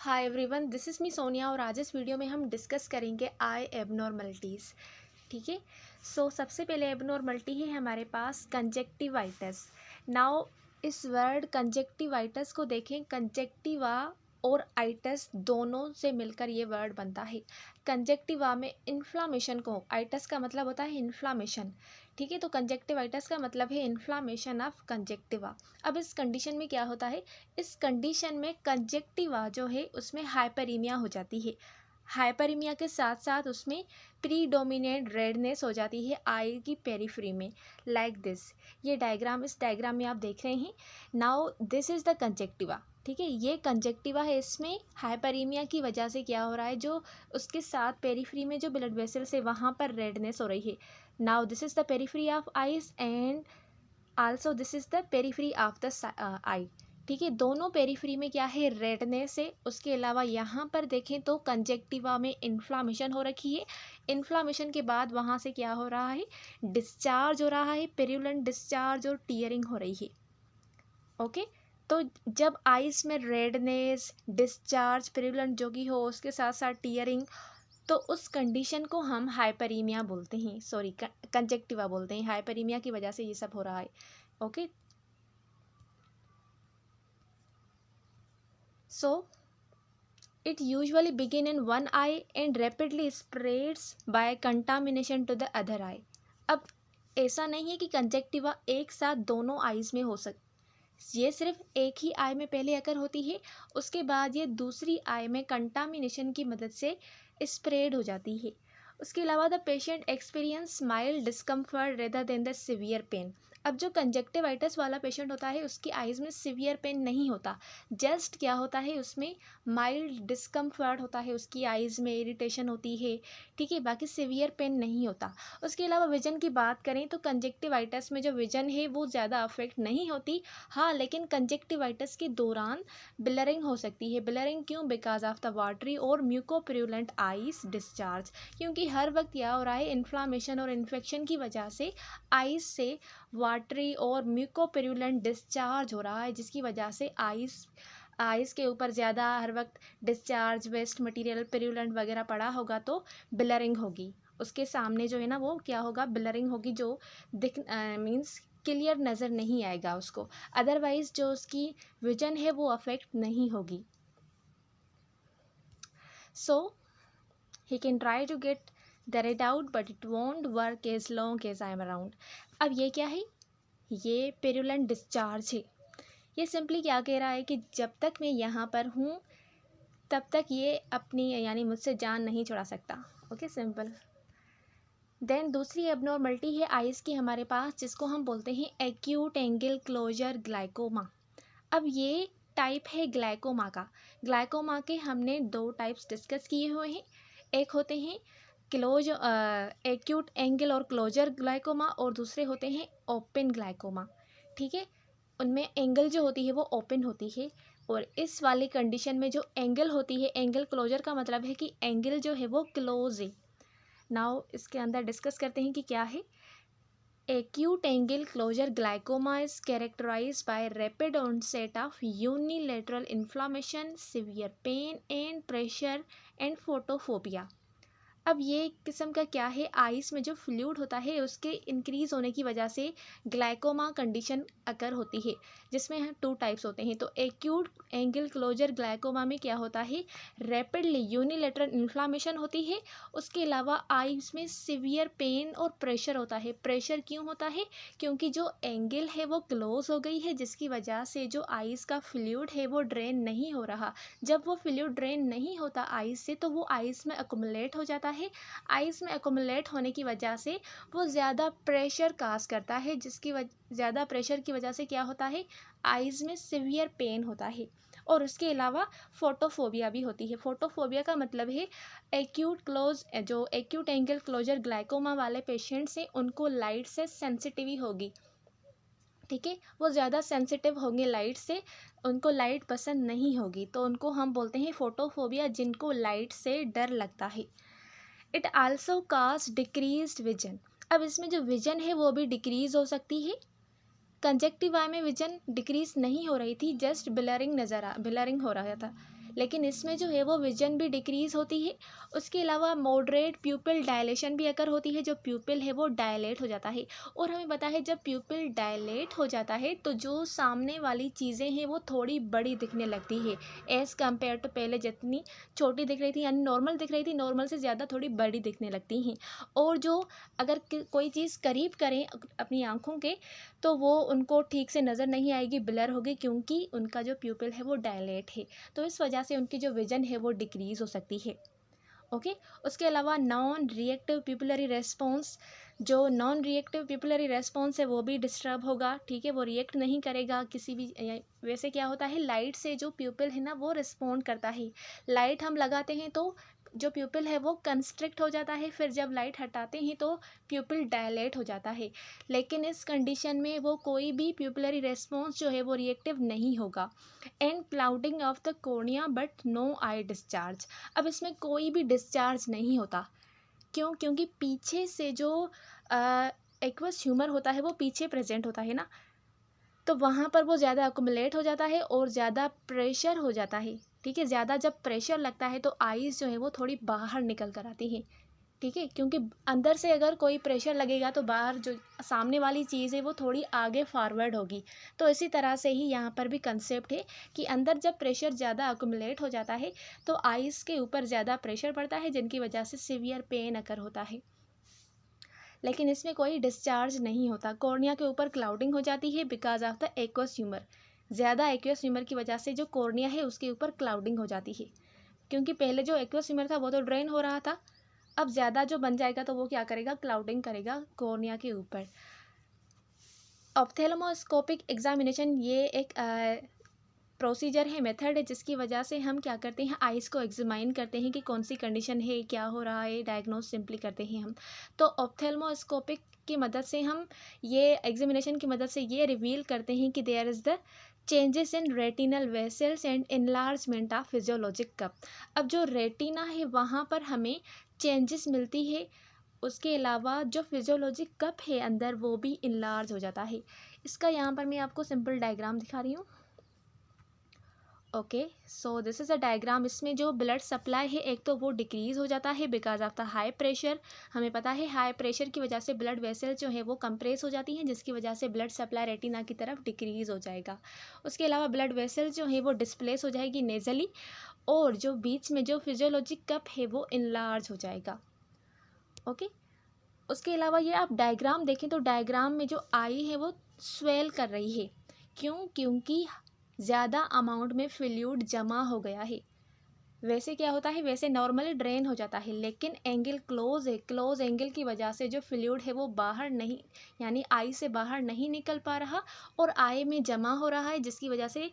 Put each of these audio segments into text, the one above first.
Hi everyone, this is me Sonia और आज इस वीडियो में हम डिस्कस करेंगे आई एबनॉर्मलिटीज़। ठीक है। सबसे पहले एबनॉर्मलिटी है हमारे पास कंजक्टिवाइटिस। नाउ इस वर्ड कंजक्टिवाइटिस को देखें, कंजक्टिवा और आइटस दोनों से मिलकर ये वर्ड बनता है। कंजक्टिवा में इन्फ्लामेशन को, आइटस का मतलब होता है इन्फ्लामेशन। ठीक है, तो कंजक्टिवाइटिस का मतलब है इन्फ्लामेशन ऑफ कंजक्टिवा। अब इस कंडीशन में क्या होता है, इस कंडीशन में कंजक्टिवा जो है उसमें हाइपरीमिया हो जाती है। हाइपरीमिया के साथ साथ उसमें प्रीडोमिनेंट रेडनेस हो जाती है आई की पेरिफ्री में, लाइक दिस। ये डायग्राम, इस डायग्राम में आप देख रहे हैं। Now this is the conjunctiva. ठीक है, ये कंजक्टिवा है। इसमें हाइपरीमिया की वजह से क्या हो रहा है, जो उसके साथ पेरिफ्री में जो ब्लड वेसल्स है वहाँ पर रेडनेस हो रही है। Now this is the periphery of eyes and also this is the periphery of the eye. ठीक है, दोनों पेरिफ्री में क्या है, रेडनेस है। उसके अलावा यहाँ पर देखें तो कंजक्टिवा में इन्फ्लामेशन हो रखी है। इन्फ्लामेशन के बाद वहाँ से क्या हो रहा है, डिस्चार्ज हो रहा है, पेरुलेंट डिस्चार्ज और टीयरिंग हो रही है। ओके, तो जब आइस में रेडनेस, डिस्चार्ज, पेरुलेंट जो कि हो, उसके साथ साथ टीयरिंग, तो उस कंडीशन को हम हाइपरीमिया बोलते हैं, सॉरी कंजक्टिवा बोलते हैं। हाइपरीमिया की वजह से ये सब हो रहा है। Okay, so it usually begin in one eye and rapidly spreads by contamination to the other eye। अब ऐसा नहीं है कि कंजक्टिवा एक साथ दोनों आईज में हो ये सिर्फ एक ही आई में पहले अकर होती है, उसके बाद ये दूसरी आई में कंटामिनेशन की मदद से स्प्रेड हो जाती है। उसके अलावा the patient experience mild discomfort rather than the severe pain. अब जो कंजक्टिवाइटिस वाला पेशेंट होता है उसकी आइज़ में सिवियर पेन नहीं होता, जस्ट क्या होता है, उसमें माइल्ड डिस्कम्फर्ट होता है, उसकी आइज़ में इरिटेशन होती है। ठीक है, बाकी सिवियर पेन नहीं होता। उसके अलावा विजन की बात करें तो कंजक्टिवाइटिस में जो विजन है वो ज़्यादा अफेक्ट नहीं होती। हाँ, लेकिन कंजक्टिवाइटिस के दौरान ब्लरिंग हो सकती है। ब्लरिंग क्यों, बिकॉज ऑफ द वाटरी और म्यूकोप्रूलेंट आइज डिस्चार्ज। क्योंकि हर वक्त क्या हो रहा है, इन्फ्लामेशन और इन्फेक्शन की वजह से आइज से वाटरी और म्यूकोप्रूलेंट डिस्चार्ज हो रहा है, जिसकी वजह से आइस के ऊपर ज़्यादा हर वक्त डिस्चार्ज, वेस्ट मटेरियल, पेरुलेंट वगैरह पड़ा होगा तो ब्लरिंग होगी। उसके सामने जो है ना वो क्या होगा, ब्लरिंग होगी, जो दिख मीन्स क्लियर नज़र नहीं आएगा उसको। अदरवाइज जो उसकी विजन है वो अफेक्ट नहीं होगी। So he can try to get the red out but it won't work as long as I am around. अब ये क्या है, ये पेरुलेंट डिस्चार्ज है। ये सिंपली क्या कह रहा है कि जब तक मैं यहाँ पर हूँ तब तक ये अपनी यानी मुझसे जान नहीं छुड़ा सकता। Okay, simple. देन दूसरी एबनॉर्मलिटी है आइज़ की हमारे पास, जिसको हम बोलते हैं एक्यूट एंगल क्लोजर ग्लाइकोमा। अब ये टाइप है ग्लाइकोमा का। ग्लाइकोमा के हमने दो टाइप्स डिस्कस किए हुए हैं। एक होते हैं एक्यूट एंगल और क्लोजर ग्लाइकोमा, और दूसरे होते हैं ओपन ग्लाइकोमा। ठीक है, उनमें एंगल जो होती है वो ओपन होती है, और इस वाली कंडीशन में जो एंगल होती है, एंगल क्लोजर का मतलब है कि एंगल जो है वो क्लोज है। नाउ इसके अंदर डिस्कस करते हैं कि क्या है। Acute angle closure glaucoma is characterized by rapid onset of unilateral inflammation, severe pain and pressure and photophobia। अब ये किस्म का क्या है, आइस में जो फ्लूइड होता है उसके इंक्रीज होने की वजह से ग्लाइकोमा कंडीशन अकर होती है, जिसमें टू टाइप्स होते हैं। तो एक्यूट एंगल क्लोजर ग्लाइकोमा में क्या होता है, रैपिडली यूनिलेटरल इन्फ्लामेशन होती है। उसके अलावा आइस में सिवियर पेन और प्रेशर होता है। प्रेशर क्यों होता है, क्योंकि जो एंगल है वो क्लोज हो गई है, जिसकी वजह से जो आइस का फ्लूइड है वो ड्रेन नहीं हो रहा। जब वो फ्लूइड ड्रेन नहीं होता आइस से, तो वो आइस में अकोमुलेट हो जाता है। आइस में अकोमुलेट होने की वजह से वो ज़्यादा प्रेशर काज करता है, जिसकी ज़्यादा प्रेशर की वजह से क्या होता है, आइज़ में सिवियर पेन होता है। और उसके अलावा फोटोफोबिया भी होती है। फोटोफोबिया का मतलब है जो एक्यूट एंगल क्लोजर ग्लाइकोमा वाले पेशेंट्स हैं उनको लाइट से सेंसिटिविटी होगी। ठीक है, वो ज़्यादा सेंसिटिव होंगे लाइट से, उनको लाइट पसंद नहीं होगी, तो उनको हम बोलते हैं फोटोफोबिया, जिनको लाइट से डर लगता है। It also cause decreased vision. अब इसमें जो विजन है वो भी डिक्रीज हो सकती है। कंजक्टिवा में विजन डिक्रीज नहीं हो रही थी, जस्ट ब्लरिंग हो रहा था। लेकिन इसमें जो है वो विजन भी डिक्रीज़ होती है। उसके अलावा मॉडरेट प्यूपिल डायलेशन भी अगर होती है, जो प्यूपिल है वो डायलेट हो जाता है। और हमें पता है जब प्यूपिल डायलेट हो जाता है तो जो सामने वाली चीज़ें हैं वो थोड़ी बड़ी दिखने लगती है, एज़ कम्पेयर टू पहले जितनी छोटी दिख रही थी, यानी नॉर्मल दिख रही थी, नॉर्मल से ज़्यादा थोड़ी बड़ी दिखने लगती हैं। और जो अगर कोई चीज़ करीब करें अपनी आँखों के, तो वो उनको ठीक से नज़र नहीं आएगी, ब्लर होगी, क्योंकि उनका जो प्यूपिल है वो डायलेट है। तो इस वजह से उनकी जो विज़न है वो डिक्रीज़ हो सकती है। ओके। उसके अलावा नॉन रिएक्टिव प्यूपिलरी रेस्पॉन्स, जो नॉन रिएक्टिव प्यूपिलरी रेस्पॉन्स है वो भी डिस्टर्ब होगा, ठीक है, वो रिएक्ट नहीं करेगा किसी भी वैसे क्या होता है, लाइट से जो प्यूपिल है ना वो रिस्पॉन्ड करता है। लाइट हम लगाते हैं तो जो प्यूपिल है वो कंस्ट्रिक्ट हो जाता है, फिर जब लाइट हटाते हैं तो प्यूपिल डायलेट हो जाता है। लेकिन इस कंडीशन में वो कोई भी प्यूपिलरी रेस्पॉन्स जो है वो रिएक्टिव नहीं होगा। And clouding of the cornea but no eye discharge. अब इसमें कोई भी डिस्चार्ज नहीं होता, क्यों? क्योंकि पीछे से जो एक्वस ह्यूमर होता है वो पीछे प्रेजेंट होता है ना, तो वहाँ पर वो ज़्यादा अकुमुलेट हो जाता है और ज़्यादा प्रेशर हो जाता है, ठीक है। ज़्यादा जब प्रेशर लगता है तो आईज़ जो है वो थोड़ी बाहर निकल कर आती हैं, ठीक है, क्योंकि अंदर से अगर कोई प्रेशर लगेगा तो बाहर जो सामने वाली चीज़ है वो थोड़ी आगे फॉरवर्ड होगी। तो इसी तरह से ही यहाँ पर भी कंसेप्ट है कि अंदर जब प्रेशर ज़्यादा अकुमुलेट हो जाता है तो आइज़ के ऊपर ज़्यादा प्रेशर पड़ता है, जिनकी वजह से सीवियर पेन अकर होता है। लेकिन इसमें कोई डिस्चार्ज नहीं होता। कॉर्निया के ऊपर क्लाउडिंग हो जाती है because of the aqueous humour. ज़्यादा एक्वस ह्यूमर की वजह से जो कॉर्निया है उसके ऊपर क्लाउडिंग हो जाती है, क्योंकि पहले जो एक्वस ह्यूमर था वो तो ड्रेन हो रहा था, अब ज़्यादा जो बन जाएगा तो वो क्या करेगा, क्लाउडिंग करेगा कॉर्निया के ऊपर। ऑप्थेल्मोस्कोपिक एग्जामिनेशन ये एक प्रोसीजर है, मेथड है, जिसकी वजह से हम क्या करते हैं, आइज़ को एग्जामाइन करते हैं कि कौन सी कंडीशन है, क्या हो रहा है, डायग्नोज सिंपली करते हैं हम। तो ऑप्थेल्मोस्कोपिक की मदद से हम ये एग्जामिनेशन की मदद से ये रिवील करते हैं कि there is the changes in retinal vessels and enlargement of physiologic cup. अब जो रेटिना है वहाँ पर हमें चेंजेस मिलती है, उसके अलावा जो फिजियोलॉजिक कप है अंदर वो भी इनलार्ज हो जाता है। इसका यहाँ पर मैं आपको सिंपल डायग्राम दिखा रही हूँ। Okay, so this is a diagram. इसमें जो ब्लड सप्लाई है एक तो वो डिक्रीज़ हो जाता है because of the high pressure. हमें पता है हाई प्रेशर की वजह से ब्लड वेसल जो है वो कंप्रेस हो जाती हैं, जिसकी वजह से ब्लड सप्लाई रेटिना की तरफ डिक्रीज़ हो जाएगा। उसके अलावा ब्लड वेसल जो है वो डिस्प्लेस हो जाएगी नेजली, और जो बीच में जो फिजियोलॉजिक कप है वो इनलार्ज हो जाएगा। ओके। उसके अलावा ये आप डायग्राम देखें तो डायग्राम में जो आई है वो स्वेल कर रही है, क्यों? क्योंकि ज़्यादा अमाउंट में फ्लूइड जमा हो गया है। वैसे क्या होता है, वैसे नॉर्मली ड्रेन हो जाता है, लेकिन एंगल क्लोज है, क्लोज एंगल की वजह से जो फ्लूइड है वो बाहर नहीं, यानी आई से बाहर नहीं निकल पा रहा और आई में जमा हो रहा है, जिसकी वजह से,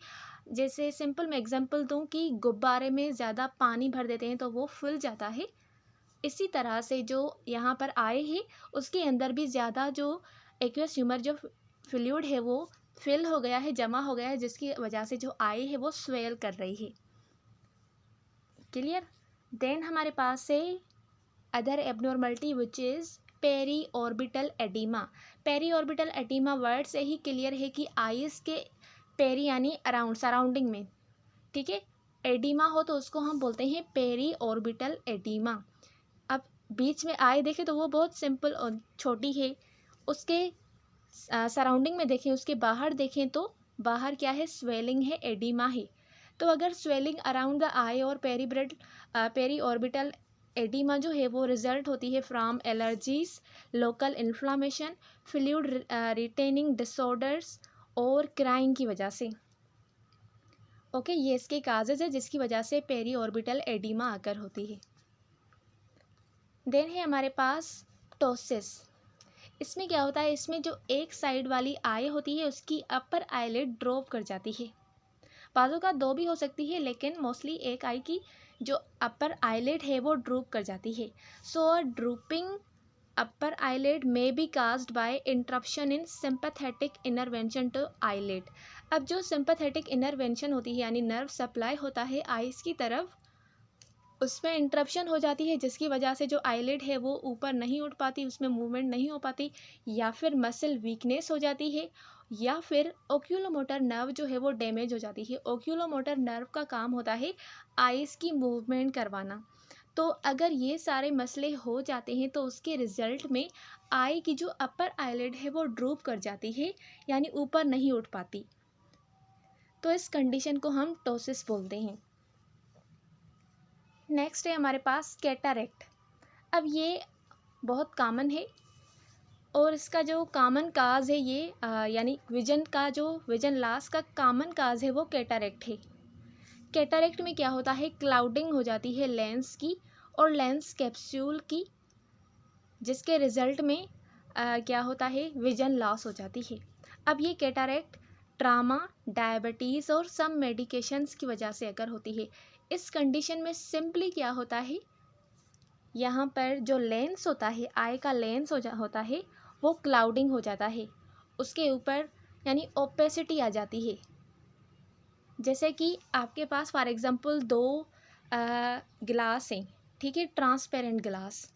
जैसे सिंपल मैं एग्जांपल दूं कि गुब्बारे में ज़्यादा पानी भर देते हैं तो वो फूल जाता है, इसी तरह से जो यहाँ पर आए ही उसके अंदर भी ज़्यादा जो एक्वस ह्यूमर जो फ्लूइड है वो फिल हो गया है, जमा हो गया है, जिसकी वजह से जो आई है वो स्वेल कर रही है। क्लियर? देन हमारे पास है other abnormality which is periorbital oedema. Periorbital oedema word से ही क्लियर है कि आइस के पेरी यानी अराउंड, सराउंडिंग में, ठीक है, एडिमा हो तो उसको हम बोलते हैं पेरी ऑर्बिटल एडिमा। अब बीच में आई देखें तो वो बहुत सिंपल और छोटी है, उसके सराउंडिंग में देखें, उसके बाहर देखें तो बाहर क्या है, स्वेलिंग है, एडिमा है। तो अगर स्वेलिंग अराउंड द आई और पेरी ऑर्बिटल एडिमा जो है वो रिजल्ट होती है from allergies, local inflammation, fluid retaining disorders और क्राइंग की वजह से। ओके, ये इसके काजेज है जिसकी वजह से पेरी ऑर्बिटल एडिमा आकर होती है। देन है हमारे पास टोसिस। इसमें क्या होता है, इसमें जो एक साइड वाली आई होती है उसकी अपर आईलिड ड्रॉप कर जाती है। बाजू का दो भी हो सकती है, लेकिन मोस्टली एक आई की जो अपर आईलिड है वो ड्रूप कर जाती है। So drooping upper eyelid may be caused by interruption in sympathetic innervation to eyelid. अब जो सिंपैथेटिक इनरवेंशन होती है यानी नर्व सप्लाई होता है आइज़ की तरफ, उसमें इंटरप्शन हो जाती है, जिसकी वजह से जो आईलिड है वो ऊपर नहीं उठ पाती, उसमें मूवमेंट नहीं हो पाती, या फिर मसल वीकनेस हो जाती है, या फिर ओक्यूलोमोटर नर्व जो है वो डैमेज हो जाती है। ओक्यूलोमोटर नर्व का काम होता है आइज़ की मूवमेंट करवाना। तो अगर ये सारे मसले हो जाते हैं तो उसके रिज़ल्ट में आई की जो अपर आईलिड है वो ड्रूप कर जाती है, यानी ऊपर नहीं उठ पाती। तो इस कंडीशन को हम टोसिस बोलते हैं। नेक्स्ट है हमारे पास कैटारेक्ट। अब ये बहुत कॉमन है और इसका जो कॉमन काज है ये यानी विजन लॉस का कॉमन काज है वो कैटारेक्ट है। कैटारेक्ट में क्या होता है, क्लाउडिंग हो जाती है लेंस की और लेंस कैप्सूल की, जिसके रिजल्ट में क्या होता है, विजन लॉस हो जाती है। अब ये कैटारेक्ट ट्रामा, डायबिटीज़ और सम मेडिकेशंस की वजह से अगर होती है। इस कंडीशन में सिंपली क्या होता है, यहाँ पर जो लेंस होता है, आई का लेंस होता है वो क्लाउडिंग हो जाता है, उसके ऊपर यानी ओपेसिटी आ जाती है। जैसे कि आपके पास फॉर एग्ज़ाम्पल दो गिलास हैं, ठीक है, ट्रांसपेरेंट गिलास।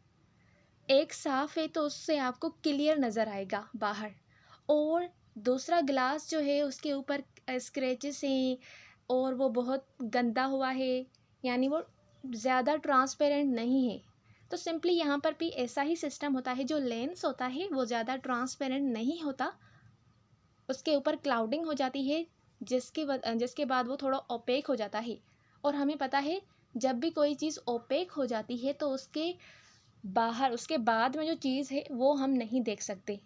एक साफ़ है तो उससे आपको क्लियर नज़र आएगा बाहर, और दूसरा गिलास जो है उसके ऊपर स्क्रैचेस हैं और वो बहुत गंदा हुआ है, यानी वो ज़्यादा ट्रांसपेरेंट नहीं है। तो सिंपली यहाँ पर भी ऐसा ही सिस्टम होता है, जो लेंस होता है वो ज़्यादा ट्रांसपेरेंट नहीं होता, उसके ऊपर क्लाउडिंग हो जाती है, जिसके बाद वो थोड़ा ओपेक हो जाता है। और हमें पता है जब भी कोई चीज़ ओपेक हो जाती है तो उसके बाद में जो चीज़ है वो हम नहीं देख सकते।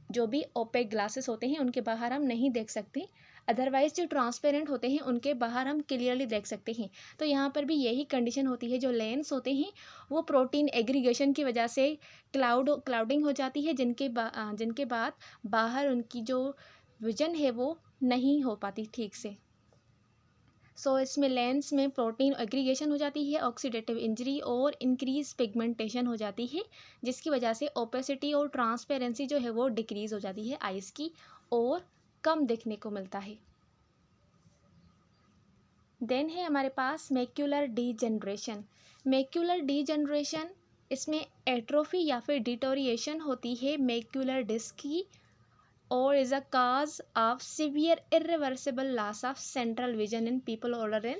जो भी ओपेक ग्लासेस होते हैं उनके बाहर हम नहीं देख सकते, अदरवाइज़ जो ट्रांसपेरेंट होते हैं उनके बाहर हम क्लियरली देख सकते हैं। तो यहाँ पर भी यही कंडीशन होती है, जो लेंस होते हैं वो प्रोटीन एग्रीगेशन की वजह से क्लाउडिंग हो जाती है, जिनके बाद बाहर उनकी जो विजन है वो नहीं हो पाती ठीक से। सो इसमें लेंस में प्रोटीन एग्रीगेशन हो जाती है, ऑक्सीडेटिव इंजरी और इंक्रीज पिगमेंटेशन हो जाती है, जिसकी वजह से ओपेसिटी और ट्रांसपेरेंसी जो है वो डिक्रीज़ हो जाती है आइज़ की, और कम देखने को मिलता है। देन है हमारे पास मैक्यूलर डीजनरेशन। मैक्यूलर डीजनरेशन, इसमें एट्रोफी या फिर डिटोरिएशन होती है मैक्यूलर डिस्क की, और is a cause of severe irreversible loss of central vision in people older than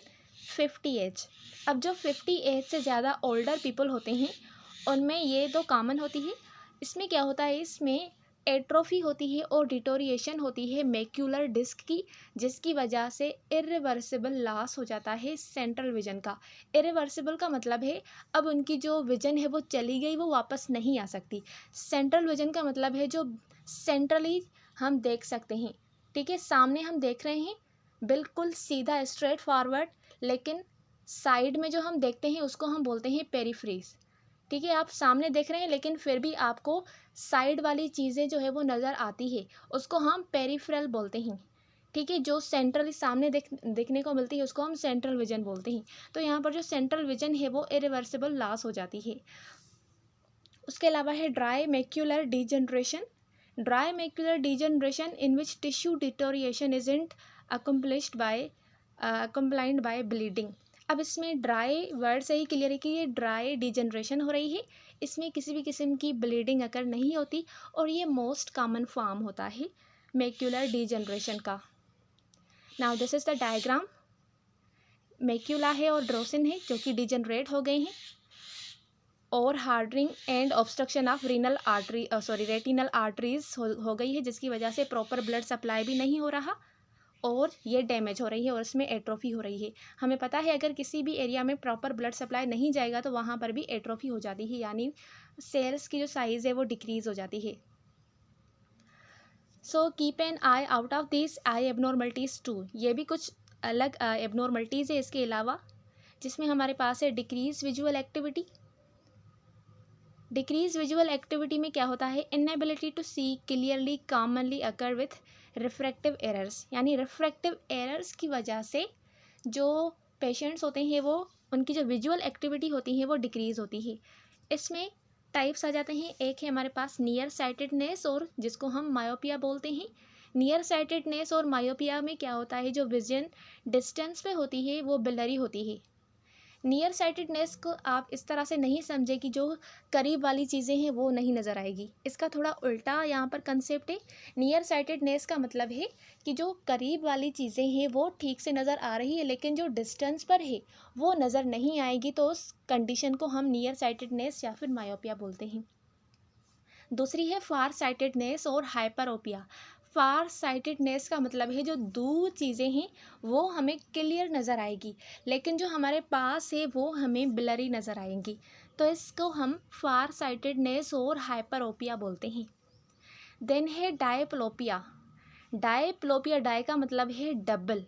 50 age. अब जो 50 एज से ज़्यादा ओल्डर पीपल होते हैं उनमें ये दो कॉमन होती है। इसमें क्या होता है, इसमें एट्रोफी होती है और डिटोरिएशन होती है मैक्यूलर डिस्क की, जिसकी वजह से इरिवर्सिबल लॉस हो जाता है सेंट्रल विजन का। इरिवर्सिबल का मतलब है अब उनकी जो विजन है वो चली गई, वो वापस नहीं आ सकती। सेंट्रल विजन का मतलब है जो सेंट्रली हम देख सकते हैं, ठीक है, सामने हम देख रहे हैं बिल्कुल सीधा स्ट्रेट फॉरवर्ड, लेकिन साइड में जो हम देखते हैं उसको हम बोलते हैं पेरिफ्रीज। ठीक है, आप सामने देख रहे हैं लेकिन फिर भी आपको साइड वाली चीज़ें जो है वो नज़र आती है, उसको हम पेरिफेरल बोलते हैं। ठीक है, जो सेंट्रली सामने देखने को मिलती है उसको हम सेंट्रल विजन बोलते हैं। तो यहाँ पर जो सेंट्रल विजन है वो इरिवर्सिबल लॉस हो जाती है। उसके अलावा है dry macular degeneration. Dry macular degeneration in which tissue deterioration isn't accompanied by bleeding. अब इसमें ड्राई वर्ड से ही क्लियर है कि ये ड्राई डिजनरेशन हो रही है, इसमें किसी भी किस्म की ब्लीडिंग अगर नहीं होती, और ये मोस्ट कॉमन फॉर्म होता है मैक्यूलर डीजनरेशन का। Now this is the diagram. Macula है और ड्रोसिन है जो कि डिजनरेट हो गए हैं, और hardening and obstruction of retinal arteries हो गई है, जिसकी वजह से प्रॉपर ब्लड सप्लाई भी नहीं हो रहा और ये डैमेज हो रही है और इसमें एट्रोफी हो रही है। हमें पता है अगर किसी भी एरिया में प्रॉपर ब्लड सप्लाई नहीं जाएगा तो वहाँ पर भी एट्रोफी हो जाती है, यानी सेल्स की जो साइज़ है वो डिक्रीज़ हो जाती है। So keep an eye out of this eye abnormalities too. ये भी कुछ अलग एबनॉर्मलिटीज़ है इसके अलावा, जिसमें हमारे पास है decrease visual activity. Decrease visual activity में क्या होता है, inability to see clearly commonly occur with refractive errors, यानी रिफ्रैक्टिव एरर्स की वजह से जो पेशेंट्स होते हैं वो उनकी जो विजुअल एक्टिविटी होती है वो डिक्रीज़ होती है। इसमें टाइप्स आ जाते हैं, एक है हमारे पास नियर साइटेडनेस, और जिसको हम मायोपिया बोलते हैं। नियर साइटेडनेस और मायोपिया में क्या होता है, जो विजन डिस्टेंस पे होती है वो बिलरी होती है, नियर साइटेडनेस को आप इस तरह से नहीं समझे कि जो करीब वाली चीज़ें हैं वो नहीं नज़र आएगी, इसका थोड़ा उल्टा यहाँ पर कंसेप्ट है। नियर साइटेडनेस का मतलब है कि जो करीब वाली चीज़ें हैं वो ठीक से नज़र आ रही है, लेकिन जो डिस्टेंस पर है वो नज़र नहीं आएगी, तो उस कंडीशन को हम नियर साइटेडनेस या फिर मायोपिया बोलते हैं। दूसरी है फार साइटेडनेस और हाइपरोपिया। फार साइटेडनेस का मतलब है जो दूर चीज़ें हैं वो हमें क्लियर नज़र आएगी, लेकिन जो हमारे पास है वो हमें ब्लरी नज़र आएंगी, तो इसको हम फार साइटेडनेस और हाइपरोपिया बोलते हैं। देन है डायप्लोपिया। डायप्लोपिया, डाय का मतलब है डबल,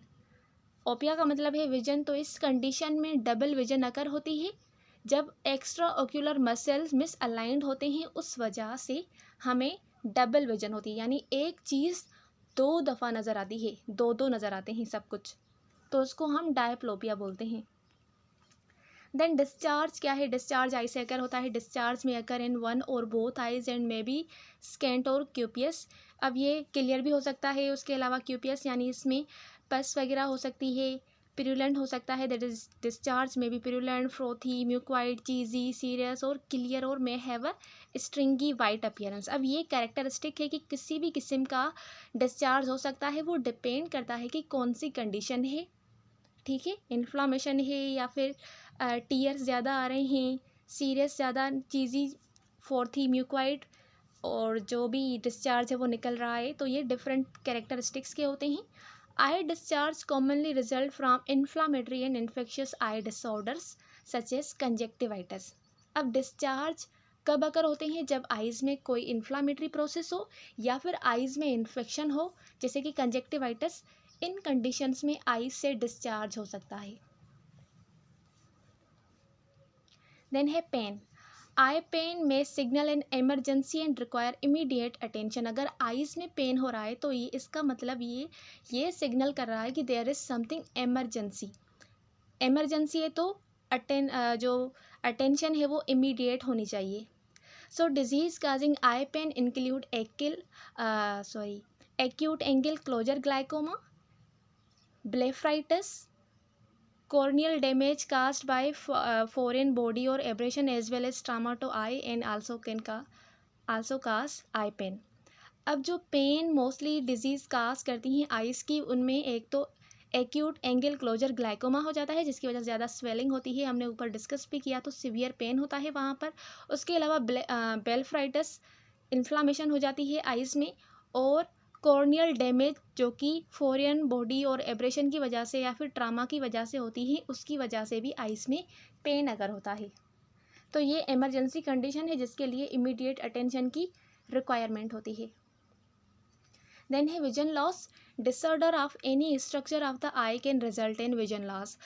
ओपिया का मतलब है विजन। तो इस कंडीशन में डबल विजन अकर होती है जब extra ocular muscles miss aligned होते हैं, उस वजह से हमें डबल विजन होती है, यानी एक चीज़ दो दफ़ा नज़र आती है, दो दो नज़र आते हैं सब कुछ, तो उसको हम डायप्लोपिया बोलते हैं। देन डिस्चार्ज क्या है? डिस्चार्ज आई से अकर होता है। डिस्चार्ज में occur in one or both eyes and may be scant or copious. अब ये क्लियर भी हो सकता है, उसके अलावा क्यूपियस यानी इसमें पस वगैरह हो सकती है, पिरुलेंट हो सकता है, दैट इज डिस्चार्ज में भी पिरुलेंट, फ्रोथी, म्यूक्वाइड, चीजी, सीरियस और क्लियर और may have a स्ट्रिंगी white appearance. अब ये कैरेक्टरिस्टिक है कि किसी भी किस्म का डिस्चार्ज हो सकता है, वो डिपेंड करता है कि कौन सी कंडीशन है, ठीक है, इन्फ्लामेशन है या फिर टीयर्स ज़्यादा आ रहे हैं, सीरियस ज़्यादा, चीज़ी, फोर्थी, म्यूक्वाइड, और जो भी डिस्चार्ज है वो निकल रहा है, तो ये डिफरेंट कैरेक्टरिस्टिक्स के होते हैं। Eye discharge commonly result from inflammatory and infectious eye disorders such as conjunctivitis. अब डिस्चार्ज कब अकर होते हैं? जब आइज़ में कोई इन्फ्लामेटरी प्रोसेस हो या फिर आइज़ में इन्फेक्शन हो, जैसे कि कंजक्टिवाइटिस। इन कंडीशंस में आइज से डिस्चार्ज हो सकता है। देन है पेन। आई पेन में signal an emergency and require immediate attention. अगर आइज़ में पेन हो रहा है तो ये इसका मतलब ये सिग्नल कर रहा है कि there is something emergency. Emergency है तो जो अटेंशन है वो इमीडिएट होनी चाहिए। So disease causing eye pain include acute angle closure glaucoma, blepharitis, corneal damage caused by foreign body or abrasion as well as trauma to eye and also cause eye pain। अब जो pen mostly disease काज करती हैं eyes की, उनमें एक तो acute angle closure glaucoma हो जाता है, जिसकी वजह से ज़्यादा स्वेलिंग होती है, हमने ऊपर डिस्कस भी किया, तो सीवियर पेन होता है वहाँ पर। उसके अलावा ब्लेफराइटिस, इन्फ्लामेशन हो जाती है आइज़ में, और कॉर्नियल डैमेज जो कि फॉरेन बॉडी और एब्रेशन की वजह से या फिर ट्रामा की वजह से होती है, उसकी वजह से भी आइज़ में पेन अगर होता है, तो ये इमरजेंसी कंडीशन है जिसके लिए इमीडिएट अटेंशन की रिक्वायरमेंट होती है। देन है vision loss. Disorder of any structure of the I can result in vision loss.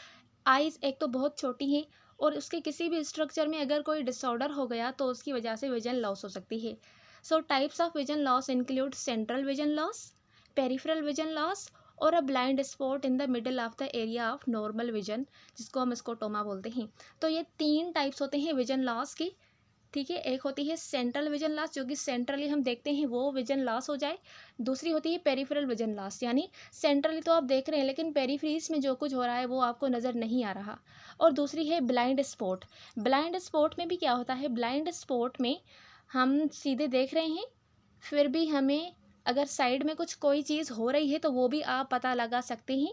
Eyes एक तो बहुत छोटी है और उसके किसी भी स्ट्रक्चर में अगर कोई डिसऑर्डर हो गया तो उसकी वजह से विजन लॉस हो सकती है। So types of vision loss include central vision loss, peripheral vision loss, और a blind spot in the middle of the area of normal vision, जिसको हम स्कोटोमा बोलते हैं। तो ये तीन टाइप्स होते हैं विजन लॉस की, ठीक है। एक होती है सेंट्रल विजन लॉस, जो कि सेंट्रली हम देखते हैं वो विजन लॉस हो जाए। दूसरी होती है पेरिफेरल विजन लॉस, यानी सेंट्रली तो आप देख रहे हैं लेकिन पेरिफेरीज में जो कुछ हो रहा है वो आपको नज़र नहीं आ रहा। और दूसरी है ब्लाइंड स्पॉट। ब्लाइंड स्पॉट में भी क्या होता है? ब्लाइंड स्पॉट में हम सीधे देख रहे हैं, फिर भी हमें अगर साइड में कुछ कोई चीज़ हो रही है तो वो भी आप पता लगा सकते हैं,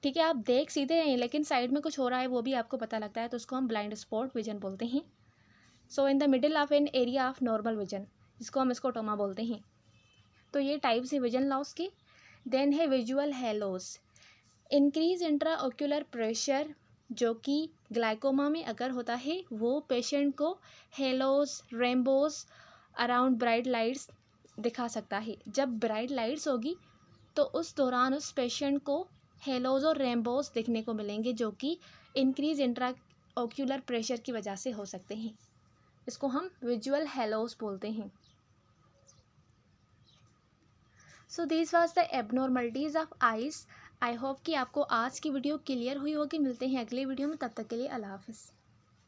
ठीक है। आप देख सीधे रहे हैं लेकिन साइड में कुछ हो रहा है वो भी आपको पता लगता है, तो उसको हम ब्लाइंड स्पॉट विजन बोलते हैं। So in the middle of an area of normal vision, जिसको हम स्कोटोमा बोलते हैं। तो ये टाइप्स है विजन लॉस की। देन है visual halos. Increase intra ocular pressure, जो कि ग्लाइकोमा में अगर होता है, वो पेशेंट को हेलोस, रेम्बोस अराउंड ब्राइट लाइट्स दिखा सकता है। जब ब्राइट लाइट्स होगी तो उस दौरान उस पेशेंट को हेलोज और रेम्बोस दिखने को मिलेंगे, जो कि इंक्रीज इंट्रा ओक्यूलर प्रेशर की वजह से हो सकते हैं। इसको हम विजुअल हेलोस बोलते हैं। So this was the abnormalities of eyes. I hope कि आपको आज की वीडियो क्लियर हुई होगी। मिलते हैं अगले वीडियो में, तब तक के लिए अल्लाह हाफिज़।